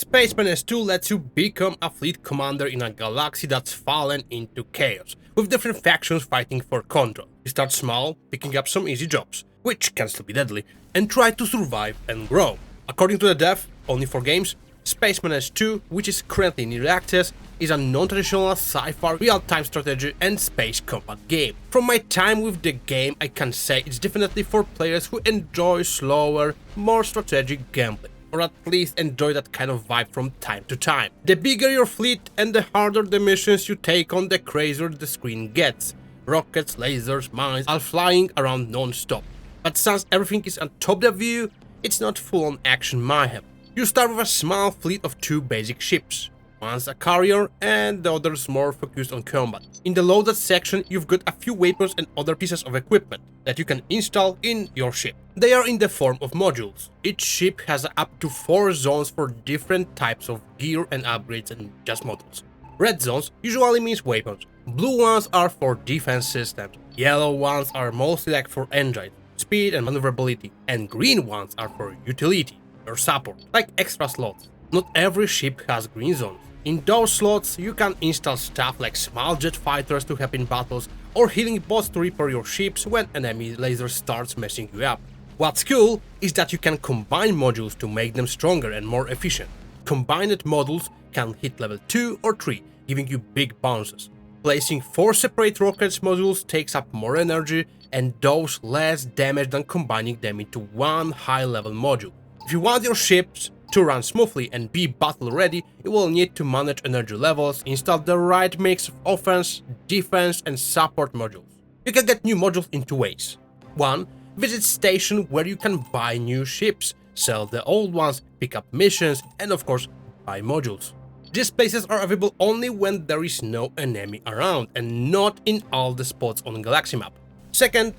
Space Menace 2 lets you become a fleet commander in a galaxy that's fallen into chaos, with different factions fighting for control. You start small, picking up some easy jobs, which can still be deadly, and try to survive and grow. According to the dev, only for games, Space Menace 2, which is currently in early access, is a non-traditional sci-fi real-time strategy and space combat game. From my time with the game, I can say it's definitely for players who enjoy slower, more strategic gameplay, or at least enjoy that kind of vibe from time to time. The bigger your fleet and the harder the missions you take on, the crazier the screen gets. Rockets, lasers, mines, all flying around non-stop. But since everything is on top of the view, it's not full-on action mayhem. You start with a small fleet of two basic ships. One's a carrier and the other's more focused on combat. In the loaded section, you've got a few weapons and other pieces of equipment that you can install in your ship. They are in the form of modules. Each ship has up to 4 zones for different types of gear and upgrades and just models. Red zones usually means weapons, blue ones are for defense systems, yellow ones are mostly like for engines, speed and maneuverability, and green ones are for utility or support, like extra slots. Not every ship has green zones. In those slots, you can install stuff like small jet fighters to help in battles, or healing bots to repair your ships when enemy laser starts messing you up. What's cool is that you can combine modules to make them stronger and more efficient. Combined modules can hit level 2 or 3, giving you big bonuses. Placing 4 separate rockets modules takes up more energy and does less damage than combining them into one high-level module. If you want your ships to run smoothly and be battle ready, you will need to manage energy levels, install the right mix of offense, defense and support modules. You can get new modules in 2 ways. 1. Visit station where you can buy new ships, sell the old ones, pick up missions and of course buy modules. These places are available only when there is no enemy around and not in all the spots on Galaxy map. Second,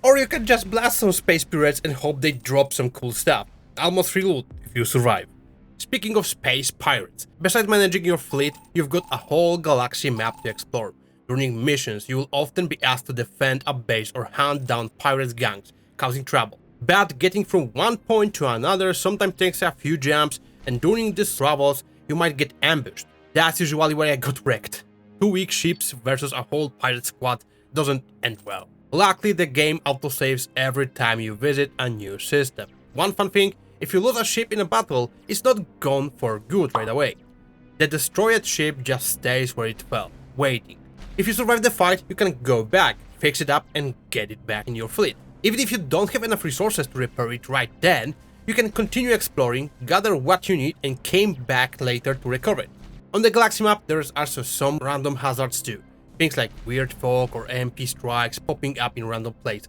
or you can just blast some space pirates and hope they drop some cool stuff. Almost free loot if you survive. Speaking of space pirates, besides managing your fleet, you've got a whole galaxy map to explore. During missions, you will often be asked to defend a base or hunt down pirates gangs, causing trouble. But getting from one point to another sometimes takes a few jumps, and during these travels, you might get ambushed. That's usually where I got wrecked. 2 weak ships versus a whole pirate squad doesn't end well. Luckily, the game autosaves every time you visit a new system. One fun thing, if you lose a ship in a battle, it's not gone for good right away. The destroyed ship just stays where it fell, waiting. If you survive the fight, you can go back, fix it up and get it back in your fleet. Even if you don't have enough resources to repair it right then, you can continue exploring, gather what you need and come back later to recover it. On the Galaxy map, there's also some random hazards too, things like weird fog or MP strikes popping up in random places.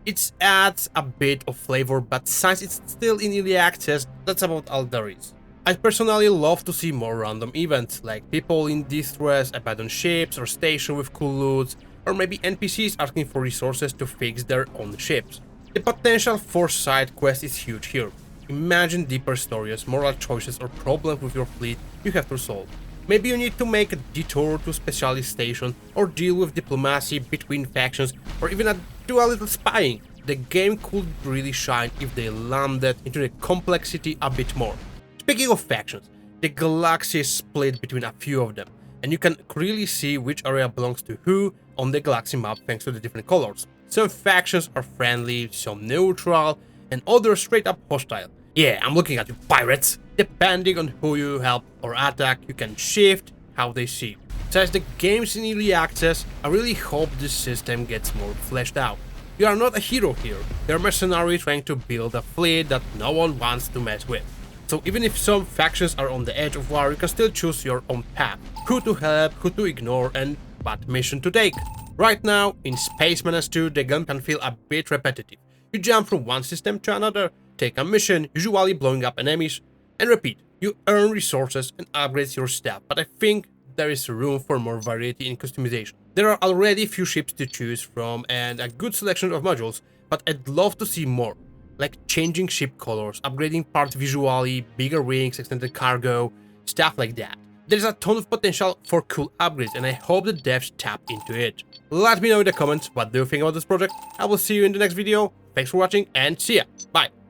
It adds a bit of flavor, but since it's still in early access, that's about all there is. I'd personally love to see more random events, like people in distress, abandoned ships or stations with cool loots, or maybe NPCs asking for resources to fix their own ships. The potential for side quests is huge here. Imagine deeper stories, moral choices or problems with your fleet you have to solve. Maybe you need to make a detour to specialist station or deal with diplomacy between factions or even do a little spying. The game could really shine if they landed into the complexity a bit more. Speaking of factions, the galaxy is split between a few of them, and you can really see which area belongs to who on the galaxy map thanks to the different colors. Some factions are friendly, some neutral, and others straight up hostile. Yeah, I'm looking at you, pirates! Depending on who you help or attack, you can shift how they see you. Since the game's in early access, I really hope this system gets more fleshed out. You are not a hero here, you're a mercenary trying to build a fleet that no one wants to mess with. So even if some factions are on the edge of war, you can still choose your own path. Who to help, who to ignore, and what mission to take. Right now, in Space Menace 2, the game can feel a bit repetitive. You jump from one system to another, take a mission, usually blowing up enemies, and repeat. You earn resources and upgrade your stuff, but I think there is room for more variety in customization. There are already few ships to choose from and a good selection of modules, but I'd love to see more, like changing ship colors, upgrading parts visually, bigger wings, extended cargo, stuff like that. There's a ton of potential for cool upgrades and I hope the devs tap into it. Let me know in the comments what do you think about this project. I will see you in the next video. Thanks for watching and see ya. Bye.